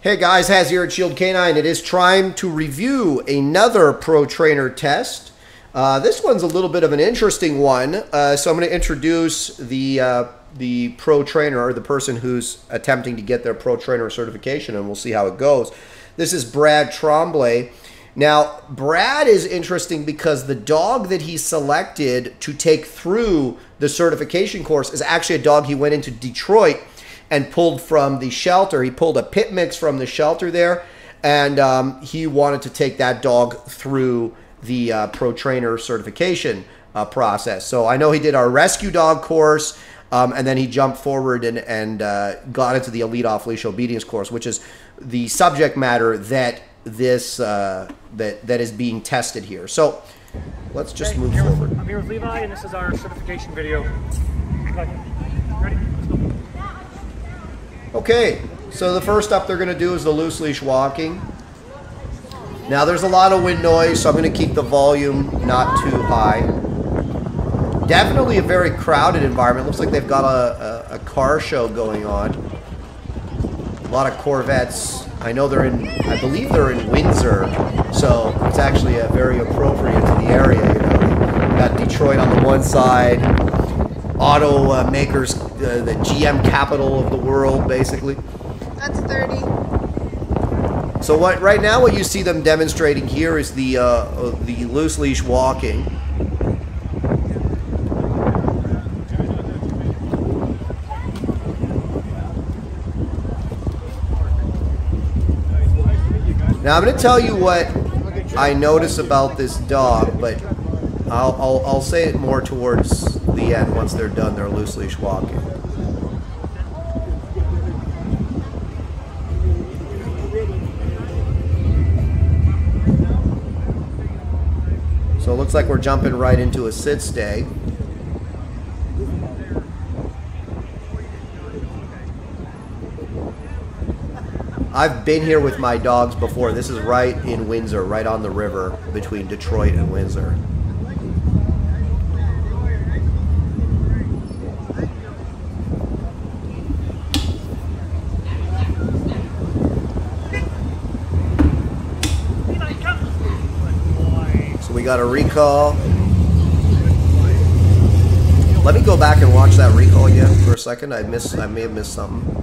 Hey guys, Haz here at Shield Canine. It is time to review another Pro Trainer test. This one's a little bit of an interesting one. So I'm going to introduce the Pro Trainer, or the person who's attempting to get their Pro Trainer certification, and we'll see how it goes. This is Brad Tremblay. Now, Brad is interesting because the dog that he selected to take through the certification course is actually a dog he went into Detroit and pulled from the shelter. He pulled a pit mix from the shelter there, and he wanted to take that dog through the Pro Trainer certification process. So I know he did our rescue dog course, and then he jumped forward and got into the Elite Off-Leash Obedience course, which is the subject matter that this that is being tested here. So let's just move forward. I'm here with Levi, and this is our certification video. Ready? Let's go. Okay, so the first up they're going to do is the loose leash walking. Now there's a lot of wind noise, so I'm going to keep the volume not too high. Definitely a very crowded environment. Looks like they've got a car show going on. A lot of Corvettes. I know they're in, I believe they're in Windsor, so it's actually very appropriate to the area. You know, we got Detroit on the one side, auto makers, the GM capital of the world, basically. That's 30. So right now what you see them demonstrating here is the loose leash walking. Now I'm going to tell you what I notice about this dog, but I'll say it more towards the end once they're done their loose leash walking. So it looks like we're jumping right into a sit stay. I've been here with my dogs before. This is right in Windsor, right on the river between Detroit and Windsor. So we got a recall. Let me go back and watch that recall again for a second. I may have missed something.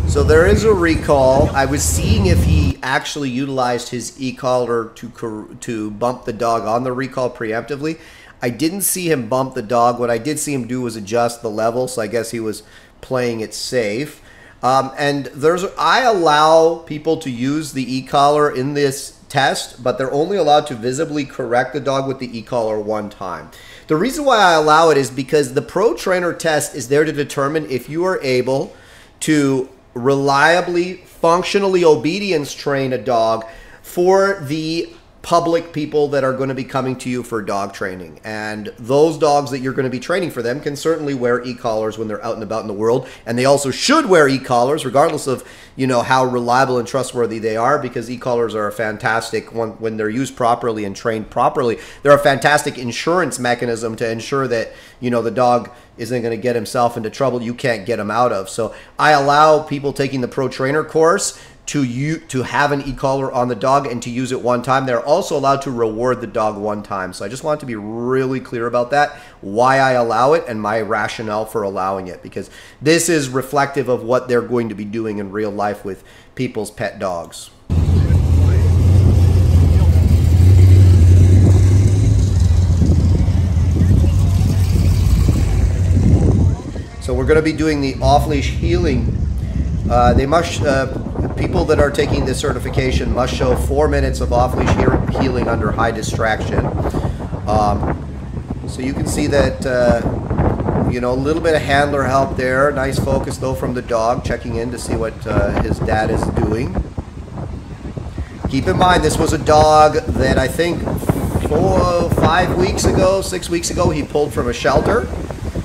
So there is a recall. I was seeing if he actually utilized his e-collar to bump the dog on the recall preemptively. I didn't see him bump the dog. What I did see him do was adjust the level, so I guess he was playing it safe. And I allow people to use the e-collar in this test, but they're only allowed to visibly correct the dog with the e-collar one time. The reason why I allow it is because the Pro Trainer test is there to determine if you are able to reliably, functionally obedience train a dog for the public people that are going to be coming to you for dog training. And those dogs that you're going to be training for them can certainly wear e-collars when they're out and about in the world, and they also should wear e-collars regardless of, you know, how reliable and trustworthy they are, because e-collars are a fantastic one when they're used properly and trained properly. They're a fantastic insurance mechanism to ensure that, you know, the dog isn't going to get himself into trouble you can't get him out of. So I allow people taking the Pro Trainer course to have an e-collar on the dog and to use it one time. They're also allowed to reward the dog one time. So I just want to be really clear about that, why I allow it and my rationale for allowing it, because this is reflective of what they're going to be doing in real life with people's pet dogs. So we're going to be doing the off-leash heeling. People that are taking this certification must show 4 minutes of off-leash heeling under high distraction. So you can see that, you know, a little bit of handler help there. Nice focus though from the dog, checking in to see what his dad is doing. Keep in mind, this was a dog that I think 5 weeks ago, 6 weeks ago, he pulled from a shelter.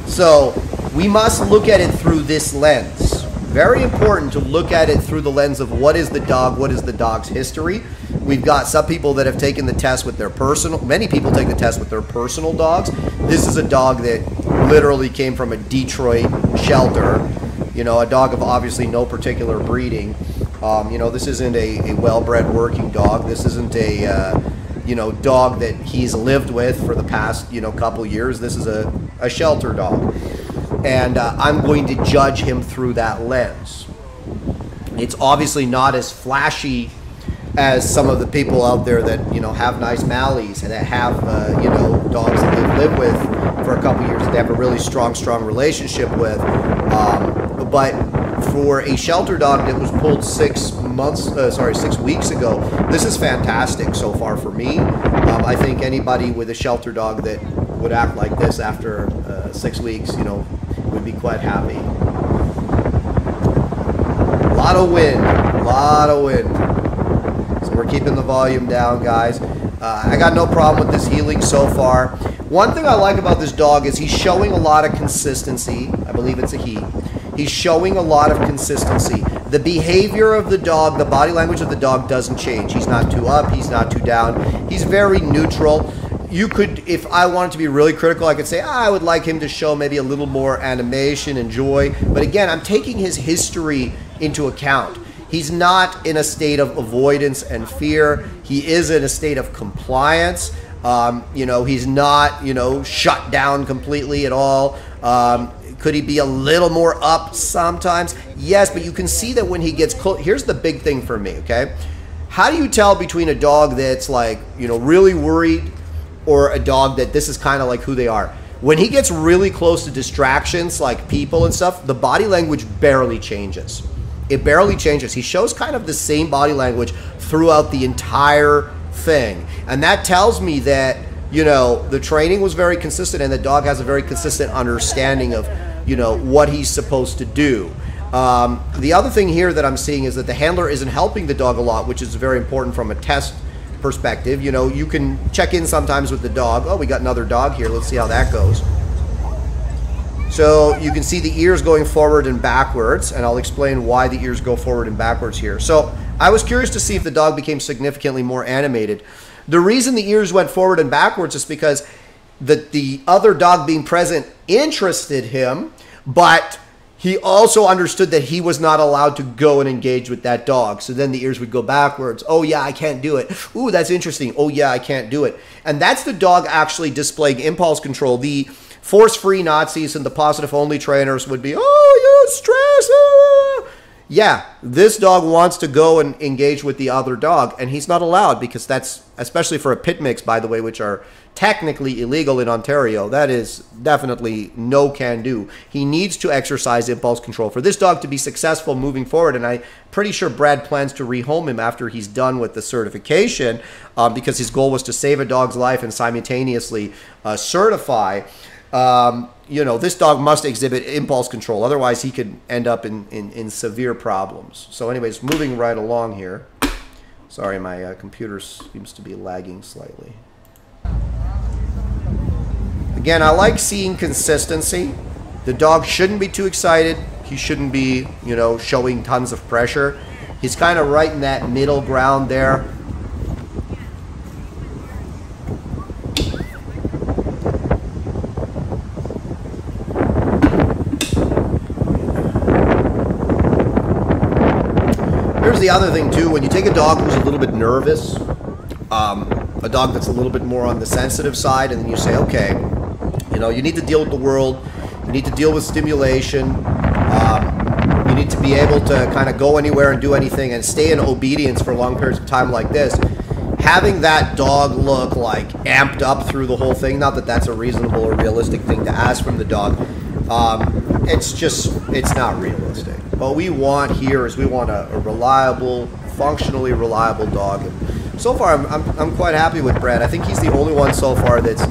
So we must look at it through this lens. Very important to look at it through the lens of what is the dog, what is the dog's history, We've got some people that have taken the test with their personal, many people take the test with their personal dogs. This is a dog that literally came from a Detroit shelter, you know, a dog of obviously no particular breeding. You know, this isn't a well-bred working dog. This isn't a, you know, dog that he's lived with for the past, you know, couple years. This is a shelter dog. And I'm going to judge him through that lens. It's obviously not as flashy as some of the people out there that, you know, have nice Mallees and that have, you know, dogs that they've lived with for a couple years that they have a really strong relationship with. But for a shelter dog that was pulled 6 weeks ago, this is fantastic so far for me. I think anybody with a shelter dog that would act like this after 6 weeks, you know, would be quite happy. A lot of wind. So we're keeping the volume down, guys. I got no problem with this heeling so far. One thing I like about this dog is he's showing a lot of consistency. I believe it's a he. He's showing a lot of consistency. The behavior of the dog, the body language of the dog doesn't change. He's not too up, he's not too down. He's very neutral. You could, if I wanted to be really critical, I could say, I would like him to show maybe a little more animation and joy. But again, I'm taking his history into account. He's not in a state of avoidance and fear. He is in a state of compliance. You know, he's not, you know, shut down completely at all. Could he be a little more up sometimes? Yes, but you can see that when he gets close. Here's the big thing for me, okay? How do you tell between a dog that's like, you know, really worried or a dog that this is kind of like who they are? When he gets really close to distractions like people and stuff, the body language barely changes. It barely changes. He shows kind of the same body language throughout the entire thing. And that tells me that, you know, the training was very consistent and the dog has a very consistent understanding of, you know, what he's supposed to do. The other thing here that I'm seeing is that the handler isn't helping the dog a lot, which is very important from a test perspective. You know, you can check in sometimes with the dog. Oh, we got another dog here. Let's see how that goes. So you can see the ears going forward and backwards, and I'll explain why the ears go forward and backwards here. So I was curious to see if the dog became significantly more animated. The reason the ears went forward and backwards is because the other dog being present interested him, but he also understood that he was not allowed to go and engage with that dog. So then the ears would go backwards. Oh, yeah, I can't do it. Ooh, that's interesting. Oh, yeah, I can't do it. And that's the dog actually displaying impulse control. The force-free Nazis and the positive-only trainers would be, oh, you're stressed. Yeah, this dog wants to go and engage with the other dog, and he's not allowed because that's, especially for a pit mix, by the way, which are technically illegal in Ontario, that is definitely no can do. He needs to exercise impulse control for this dog to be successful moving forward, and I'm pretty sure Brad plans to rehome him after he's done with the certification because his goal was to save a dog's life and simultaneously certify. You know, this dog must exhibit impulse control. Otherwise, he could end up in severe problems. So anyways, moving right along here. Sorry, my computer seems to be lagging slightly. Again, I like seeing consistency. The dog shouldn't be too excited. He shouldn't be, you know, showing tons of pressure. He's kind of right in that middle ground there. Here's the other thing too, when you take a dog who's a little bit nervous, a dog that's a little bit more on the sensitive side, and then you say, okay, you know, you need to deal with the world, you need to deal with stimulation, you need to be able to kind of go anywhere and do anything and stay in obedience for long periods of time like this. Having that dog look like amped up through the whole thing, not that that's a reasonable or realistic thing to ask from the dog, it's not realistic. What we want here is we want a reliable, functionally reliable dog. And so far, I'm quite happy with Brad. I think he's the only one so far that's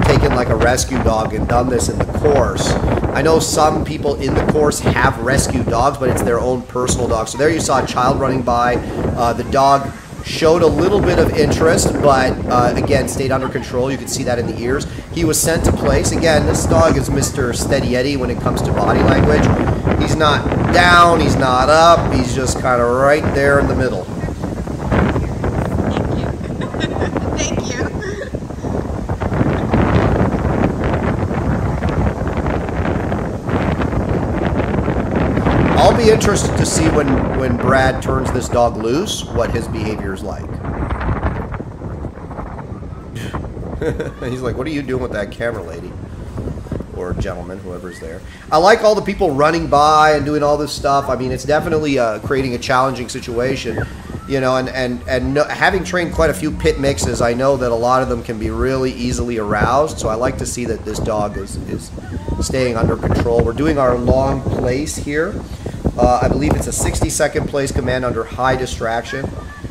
taken like a rescue dog and done this in the course. I know some people in the course have rescue dogs, but it's their own personal dog. So there you saw a child running by. The dog showed a little bit of interest, but again, stayed under control. You can see that in the ears. He was sent to place. Again, this dog is Mr. Steady Eddie when it comes to body language. He's not down, he's not up, he's just kind of right there in the middle. be interested to see when Brad turns this dog loose, what his behavior is like. He's like, what are you doing with that camera, lady? Or gentleman, whoever's there. I like all the people running by and doing all this stuff. I mean, it's definitely creating a challenging situation. You know, and having trained quite a few pit mixes, I know that a lot of them can be really easily aroused. So I like to see that this dog is staying under control. We're doing our long place here. I believe it's a 60-second place command under high distraction.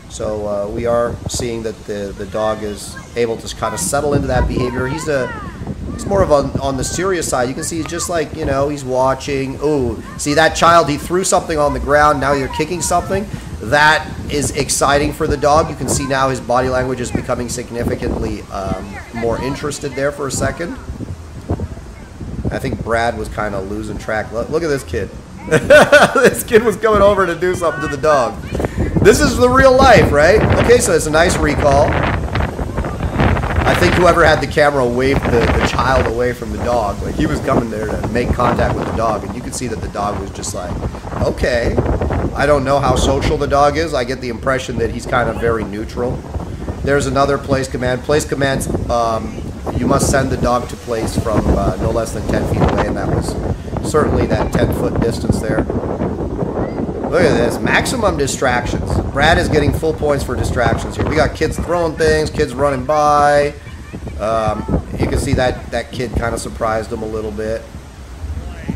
So we are seeing that the dog is able to kind of settle into that behavior. He's more of on the serious side. You can see he's just like, you know, he's watching. Oh, see that child, he threw something on the ground. Now you're kicking something. That is exciting for the dog. You can see now his body language is becoming significantly more interested there for a second. I think Brad was kind of losing track. Look at this kid. This kid was coming over to do something to the dog. This is the real life, right? Okay, so it's a nice recall. I think whoever had the camera waved the child away from the dog. Like, he was coming there to make contact with the dog, and you could see that the dog was just like, okay. I don't know how social the dog is. I get the impression that he's kind of very neutral. There's another place command. Place commands, you must send the dog to place from no less than 10 feet away, and that was certainly that 10-foot distance there. Look at this, maximum distractions. Brad is getting full points for distractions here. We got kids throwing things, kids running by. You can see that kid kind of surprised him a little bit.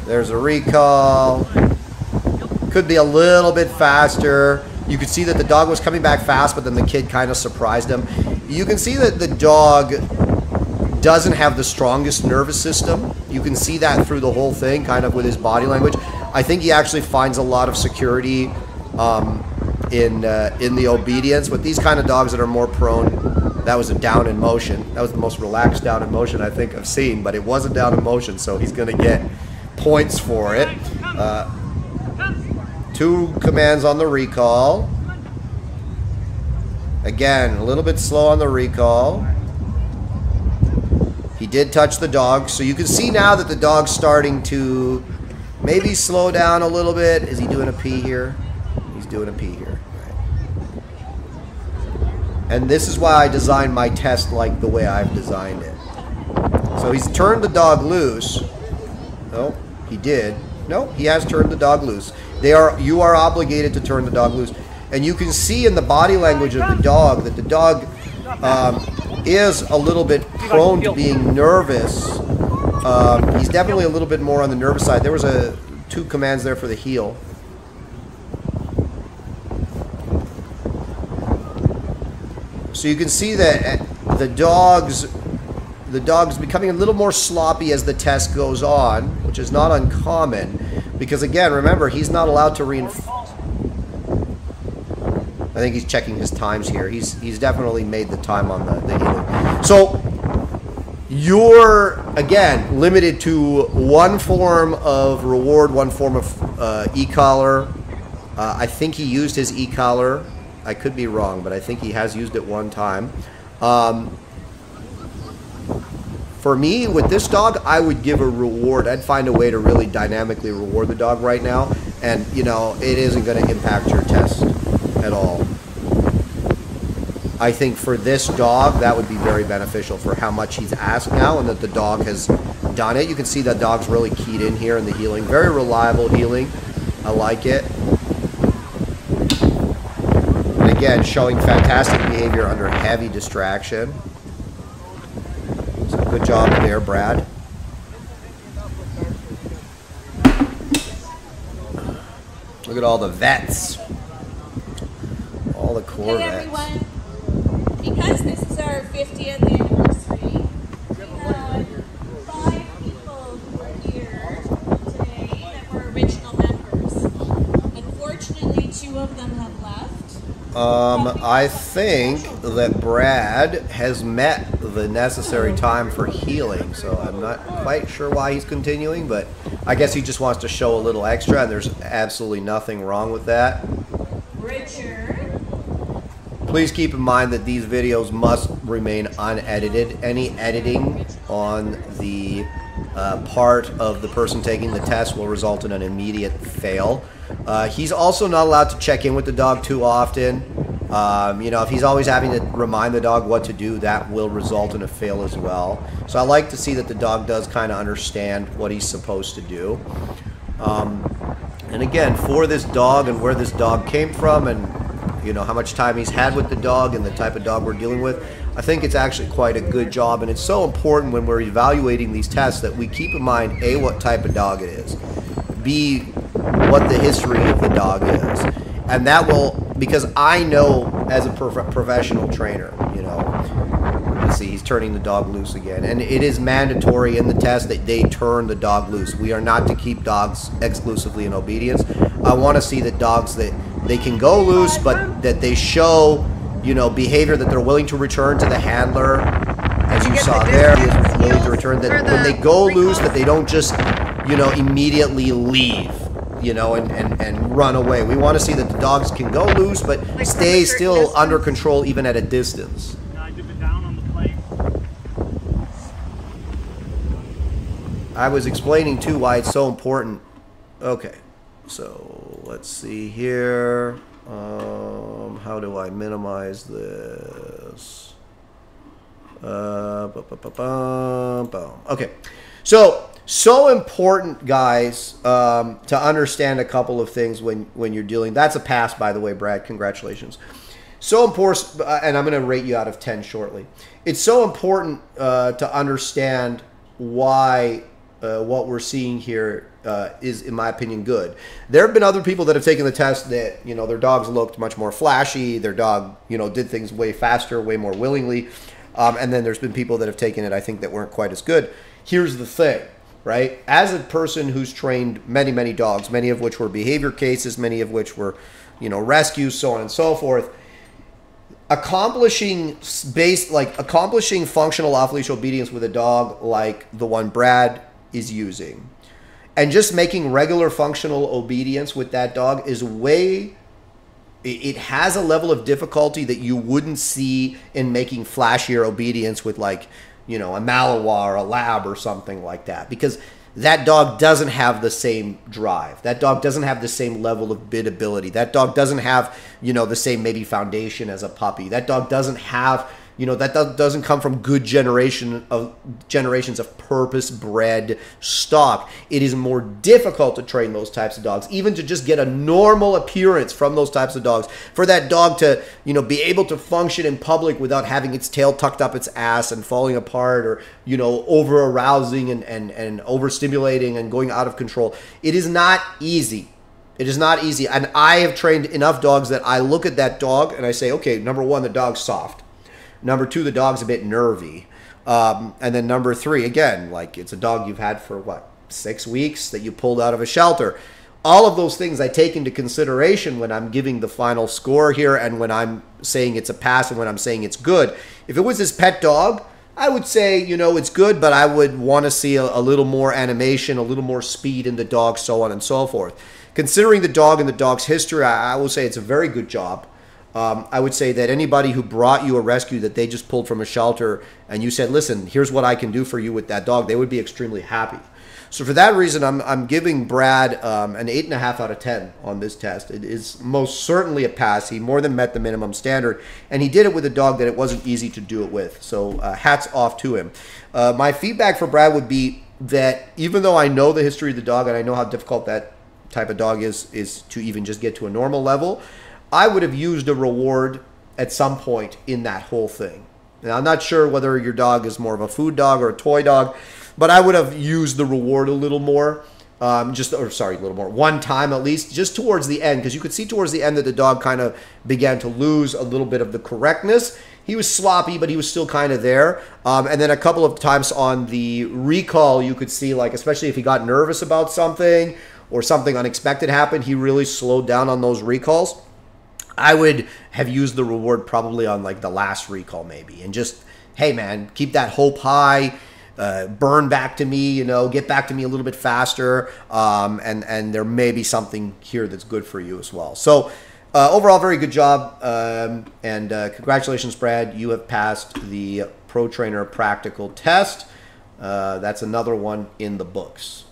There's a recall. Could be a little bit faster. You could see that the dog was coming back fast, but then the kid kind of surprised him. You can see that the dog doesn't have the strongest nervous system. You can see that through the whole thing, kind of with his body language. I think he actually finds a lot of security in the obedience. With these kind of dogs that are more prone, that was a down in motion. That was the most relaxed down in motion I think I've seen, but it wasn't down in motion, so he's going to get points for it. 2 commands on the recall. Again, a little bit slow on the recall. He did touch the dog, so you can see now that the dog's starting to maybe slow down a little bit. Is he doing a pee here? He's doing a pee here. Right. And this is why I designed my test like the way I've designed it. So he's turned the dog loose. Oh, he did. No, he has turned the dog loose. You are obligated to turn the dog loose. And you can see in the body language of the dog that the dog is a little bit prone to being nervous. He's definitely a little bit more on the nervous side. There was 2 commands there for the heel. So you can see that the dog's becoming a little more sloppy as the test goes on, which is not uncommon. Because again, remember, he's not allowed to reinforce. I think he's checking his times here. He's definitely made the time on the healing. So you're, again, limited to one form of reward, one form of e-collar. I think he used his e-collar. I could be wrong, but I think he has used it one time. For me, with this dog, I would give a reward. I'd find a way to really dynamically reward the dog right now. And, you know, it isn't going to impact your test at all. I think for this dog, that would be very beneficial for how much he's asked now and that the dog has done it. You can see that dog's really keyed in here in the healing. Very reliable healing. I like it. And again, showing fantastic behavior under heavy distraction. So good job there, Brad. Look at all the vets. All the core vets. Hey everyone. Because this is our 50th anniversary, we have 5 people who are here today that were original members. Unfortunately, 2 of them have left. I think that Brad has met the necessary time for healing, so I'm not quite sure why he's continuing, but I guess he just wants to show a little extra, and there's absolutely nothing wrong with that. Richard. Please keep in mind that these videos must remain unedited. Any editing on the part of the person taking the test will result in an immediate fail. He's also not allowed to check in with the dog too often. You know, if he's always having to remind the dog what to do, that will result in a fail as well. So I like to see that the dog does kind of understand what he's supposed to do. And again, for this dog and where this dog came from and, you know, how much time he's had with the dog and the type of dog we're dealing with, I think it's actually quite a good job. And it's so important when we're evaluating these tests that we keep in mind, A, what type of dog it is, B, what the history of the dog is. And that will, because I know as a professional trainer, you know, let's see, he's turning the dog loose again. And it is mandatory in the test that they turn the dog loose. We are not to keep dogs exclusively in obedience. I want to see that dogs that they can go loose, but that they show, you know, behavior that they're willing to return to the handler, as you saw there, he is willing to return, that when they go loose, that they don't just, you know, immediately leave, you know, and run away. We want to see that the dogs can go loose, but stay still under control even at a distance. I was explaining too why it's so important. Okay, so let's see here. How do I minimize this? Okay, so important, guys, to understand a couple of things when you're dealing. That's a pass, by the way, Brad. Congratulations. So important, and I'm going to rate you out of 10 shortly. It's so important to understand why what we're seeing here is, in my opinion, good. There have been other people that have taken the test that, you know, their dogs looked much more flashy. Their dog, you know, did things way faster, way more willingly. And then there's been people that have taken it, I think, that weren't quite as good. Here's the thing, right? As a person who's trained many, many dogs, many of which were behavior cases, many of which were, you know, rescues, so on and so forth, accomplishing functional off-leash obedience with a dog like the one Brad is using, and just making regular functional obedience with that dog is it has a level of difficulty that you wouldn't see in making flashier obedience with, like, you know, a Malinois or a Lab or something like that, because that dog doesn't have the same drive. That dog doesn't have the same level of bit ability. That dog doesn't have, you know, the same maybe foundation as a puppy. That dog doesn't have, you know, that doesn't come from good generations of purpose-bred stock. It is more difficult to train those types of dogs, even to just get a normal appearance from those types of dogs. For that dog to, you know, be able to function in public without having its tail tucked up its ass and falling apart, or, you know, over-arousing and overstimulating and going out of control. It is not easy. It is not easy. And I have trained enough dogs that I look at that dog and I say, okay, number one, the dog's soft. Number two, the dog's a bit nervy. And then number three, again, like, it's a dog you've had for, what, 6 weeks that you pulled out of a shelter. All of those things I take into consideration when I'm giving the final score here, and when I'm saying it's a pass and when I'm saying it's good. If it was his pet dog, I would say, you know, it's good, but I would want to see a little more animation, a little more speed in the dog, so on and so forth. Considering the dog and the dog's history, I will say it's a very good job. I would say that anybody who brought you a rescue that they just pulled from a shelter and you said, listen, here's what I can do for you with that dog, they would be extremely happy. So for that reason, I'm giving Brad an 8.5 out of 10 on this test. It is most certainly a pass. He more than met the minimum standard, and he did it with a dog that it wasn't easy to do it with. So hats off to him. My feedback for Brad would be that even though I know the history of the dog and I know how difficult that type of dog is to even just get to a normal level, I would have used a reward at some point in that whole thing. Now, I'm not sure whether your dog is more of a food dog or a toy dog, but I would have used the reward a little more, a little more, one time at least, just towards the end, because you could see towards the end that the dog kind of began to lose a little bit of the correctness. He was sloppy, but he was still kind of there. And then a couple of times on the recall, you could see, like, especially if he got nervous about something or something unexpected happened, he really slowed down on those recalls. I would have used the reward probably on, like, the last recall maybe, and just, hey man, keep that hope high, burn back to me, you know, get back to me a little bit faster, and there may be something here that's good for you as well. So overall, very good job, and congratulations, Brad. You have passed the Pro Trainer practical test. That's another one in the books.